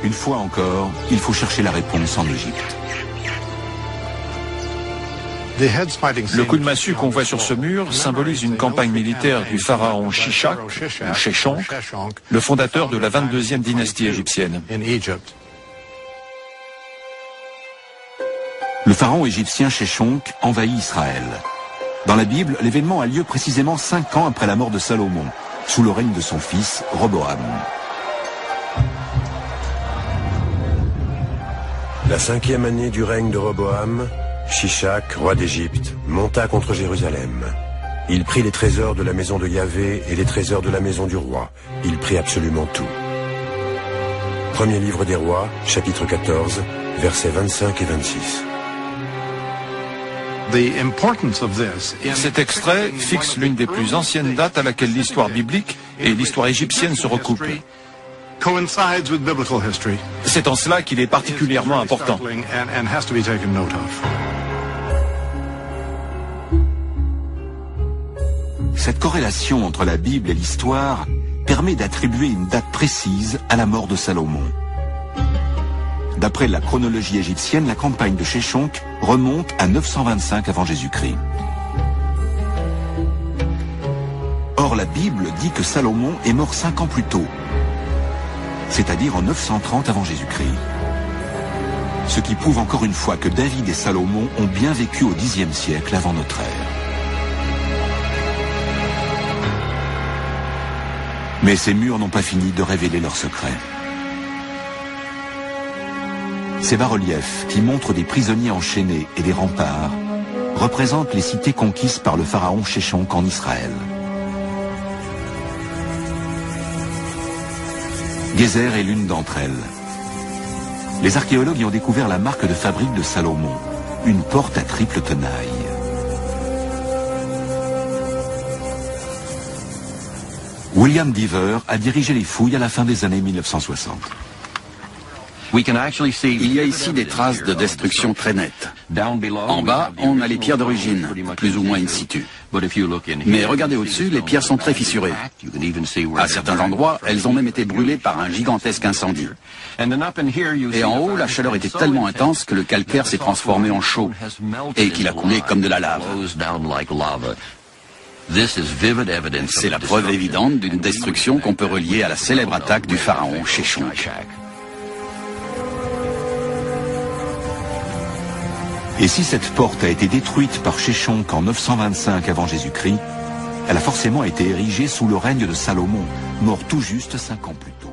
Une fois encore, il faut chercher la réponse en Égypte. Le coup de massue qu'on voit sur ce mur symbolise une campagne militaire du pharaon Shishak, ou Sheshonq, le fondateur de la 22e dynastie égyptienne. Le pharaon égyptien Sheshonq envahit Israël. Dans la Bible, l'événement a lieu précisément 5 ans après la mort de Salomon, sous le règne de son fils, Roboam. La 5e année du règne de Roboam, Shishak, roi d'Égypte, monta contre Jérusalem. Il prit les trésors de la maison de Yahvé et les trésors de la maison du roi. Il prit absolument tout. Premier livre des rois, chapitre 14, versets 25 et 26. Cet extrait fixe l'une des plus anciennes dates à laquelle l'histoire biblique et l'histoire égyptienne se recoupent. C'est en cela qu'il est particulièrement important. Cette corrélation entre la Bible et l'histoire permet d'attribuer une date précise à la mort de Salomon. D'après la chronologie égyptienne, la campagne de Sheshonq remonte à 925 avant Jésus-Christ. Or, la Bible dit que Salomon est mort 5 ans plus tôt, c'est-à-dire en 930 avant Jésus-Christ. Ce qui prouve encore une fois que David et Salomon ont bien vécu au Xe siècle avant notre ère. Mais ces murs n'ont pas fini de révéler leurs secrets. Ces bas-reliefs, qui montrent des prisonniers enchaînés et des remparts, représentent les cités conquises par le pharaon Sheshonq en Israël. Gézer est l'une d'entre elles. Les archéologues y ont découvert la marque de fabrique de Salomon, une porte à triple tenaille. William Dever a dirigé les fouilles à la fin des années 1960. Il y a ici des traces de destruction très nettes. En bas, on a les pierres d'origine, plus ou moins in situ. Mais regardez au-dessus, les pierres sont très fissurées. À certains endroits, elles ont même été brûlées par un gigantesque incendie. Et en haut, la chaleur était tellement intense que le calcaire s'est transformé en chaux et qu'il a coulé comme de la lave. C'est la preuve évidente d'une destruction qu'on peut relier à la célèbre attaque du pharaon Sheshonq. Et si cette porte a été détruite par Sheshonq en 925 avant Jésus-Christ, elle a forcément été érigée sous le règne de Salomon, mort tout juste 5 ans plus tôt.